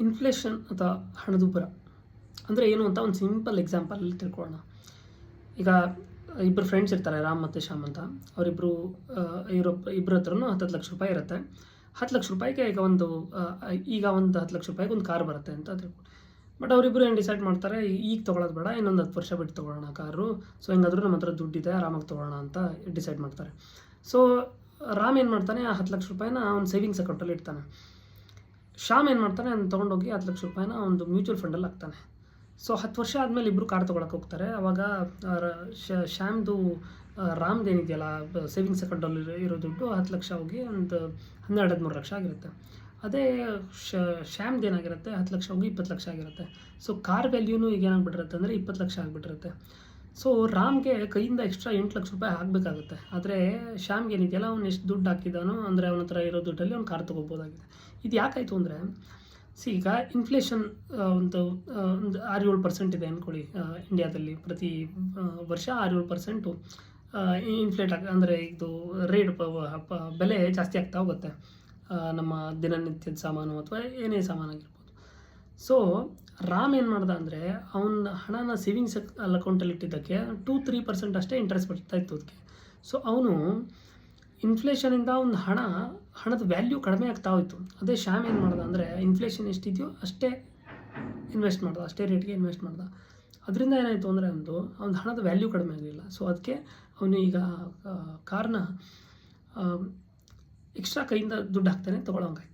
Inflation ಅಥವಾ ಹಣದುಬ್ಬರ ಅಂದರೆ ಏನು ಅಂತ ಒಂದು ಸಿಂಪಲ್ ಎಕ್ಸಾಂಪಲ್ ತಿಳ್ಕೊಳ್ಳೋಣ. ಈಗ ಇಬ್ಬರು ಫ್ರೆಂಡ್ಸ್ ಇರ್ತಾರೆ, ರಾಮ್ ಮತ್ತು ಶ್ಯಾಮ್ ಅಂತ. ಅವರಿಬ್ಬರು ಇಬ್ಬರ ಹತ್ರನೂ 10 ಲಕ್ಷ ರೂಪಾಯಿ ಇರುತ್ತೆ. 10 ಲಕ್ಷ ರೂಪಾಯಿಗೆ ಈಗ ಒಂದು 10 ಲಕ್ಷ ರೂಪಾಯಿಗೆ ಒಂದು ಕಾರ್ ಬರುತ್ತೆ ಅಂತ ತಿಳ್ಕೊಂಡು, ಬಟ್ ಅವರಿಬ್ಬರು ಏನು ಡಿಸೈಡ್ ಮಾಡ್ತಾರೆ, ಈಗ ತೊಗೊಳೋದು ಬೇಡ, ಇನ್ನೊಂದು 10 ವರ್ಷ ಬಿಟ್ಟು ತೊಗೊಳ್ಳೋಣ ಕಾರು. ಸೊ ಹೆಂಗಾದ್ರೂ ನಮ್ಮ ಹತ್ರ ದುಡ್ಡಿದೆ, ಆರಾಮಾಗಿ ತೊಗೊಳ್ಳೋಣ ಅಂತ ಡಿಸೈಡ್ ಮಾಡ್ತಾರೆ. ಸೊ ರಾಮ್ ಏನು ಮಾಡ್ತಾನೆ, ಆ 10 ಲಕ್ಷ ರೂಪಾಯಿನ ಅವ್ನು ಸೇವಿಂಗ್ಸ್ ಅಕೌಂಟಲ್ಲಿ ಇಡ್ತಾನೆ. ಶ್ಯಾಮ್ ಏನು ಮಾಡ್ತಾನೆ, ಅವ್ನು ತೊಗೊಂಡೋಗಿ 10 ಲಕ್ಷ ರೂಪಾಯಿನ ಒಂದು ಮ್ಯೂಚುವಲ್ ಫಂಡಲ್ಲಿ ಹಾಕ್ತಾನೆ. ಸೊ 10 ವರ್ಷ ಆದಮೇಲೆ ಇಬ್ಬರು ಕಾರ್ ತೊಗೊಳಕ್ಕೆ ಹೋಗ್ತಾರೆ. ಆವಾಗ ಶ್ಯಾಮ್ದು ರಾಮ್ದು ಏನಿದೆಯಲ್ಲ ಸೇವಿಂಗ್ಸ್ ಅಕೌಂಟಲ್ಲಿ ಇರೋ ದುಡ್ಡು 10 ಲಕ್ಷ ಹೋಗಿ ಒಂದು 12-13 ಲಕ್ಷ ಆಗಿರುತ್ತೆ. ಅದೇ ಶ್ಯಾಮ್ದು ಏನಾಗಿರುತ್ತೆ, 10 ಲಕ್ಷ ಹೋಗಿ 20 ಲಕ್ಷ ಆಗಿರುತ್ತೆ. ಸೊ ಕಾರ್ ವ್ಯಾಲ್ಯೂನು ಈಗ ಏನಾಗ್ಬಿಟ್ಟಿರುತ್ತೆ ಅಂದರೆ 20 ಲಕ್ಷ ಆಗಿಬಿಟ್ಟಿರುತ್ತೆ. ಸೊ ರಾಮ್ಗೆ ಕೈಯಿಂದ ಎಕ್ಸ್ಟ್ರಾ 8 ಲಕ್ಷ ರೂಪಾಯಿ ಹಾಕಬೇಕಾಗುತ್ತೆ. ಆದರೆ ಶ್ಯಾಮ್ಗೆ ಏನಿದೆಯಲ್ಲ, ಅವ್ನು ಎಷ್ಟು ದುಡ್ಡು ಹಾಕಿದಾನೋ ಅಂದರೆ ಅವನ ಹತ್ರ ಇರೋ ದುಡ್ಡಲ್ಲಿ ಅವ್ನು ಕಾರ್ ತೊಗೋಬೋದಾಗಿದೆ. ಇದು ಯಾಕಾಯಿತು ಅಂದರೆ, ಈಗ ಇನ್ಫ್ಲೇಷನ್ ಒಂದು 6-7% ಇದೆ ಅಂದ್ಕೊಳ್ಳಿ. ಇಂಡಿಯಾದಲ್ಲಿ ಪ್ರತಿ ವರ್ಷ 6-7% ಇನ್ಫ್ಲೇಟ್ ಅಂದರೆ ಇದು ರೇಟ್ ಬೆಲೆ ಜಾಸ್ತಿ ಆಗ್ತಾ ಹೋಗುತ್ತೆ, ನಮ್ಮ ದಿನನಿತ್ಯದ ಸಾಮಾನು ಅಥವಾ ಏನೇ ಸಾಮಾನಾಗಿರ್ಬೋದು. ಸೊ ರಾಮ್ ಏನು ಮಾಡ್ದ ಅಂದರೆ, ಅವನ ಹಣನ ಸೇವಿಂಗ್ಸ್ ಅಕೌಂಟಲ್ಲಿ ಇಟ್ಟಿದ್ದಕ್ಕೆ 2-3% ಅಷ್ಟೇ ಇಂಟ್ರೆಸ್ಟ್ ಬರ್ತಾ ಇತ್ತು ಅದಕ್ಕೆ. ಸೊ ಅವನು ಇನ್ಫ್ಲೇಷನಿಂದ ಒಂದು ಹಣದ ವ್ಯಾಲ್ಯೂ ಕಡಿಮೆ ಆಗ್ತಾ ಹೋಯಿತು. ಅದೇ ಶ್ಯಾಮ್ ಏನು ಮಾಡ್ದ ಅಂದರೆ, ಇನ್ಫ್ಲೇಷನ್ ಎಷ್ಟಿದೆಯೋ ಅಷ್ಟೇ ಇನ್ವೆಸ್ಟ್ ಮಾಡ್ದ, ಅಷ್ಟೇ ರೇಟ್ಗೆ ಇನ್ವೆಸ್ಟ್ ಮಾಡ್ದ. ಅದರಿಂದ ಏನಾಯಿತು ಅಂದರೆ, ಅವ್ನ ಹಣದ ವ್ಯಾಲ್ಯೂ ಕಡಿಮೆ ಆಗಲಿಲ್ಲ. ಸೊ ಅದಕ್ಕೆ ಅವನು ಈಗ ಕಾರ್ನ ಎಕ್ಸ್ಟ್ರಾ ಕೈಯಿಂದ ದುಡ್ಡು ಹಾಕ್ತಾನೆ ತೊಗೊಳೋಂಗಾಯ್ತು.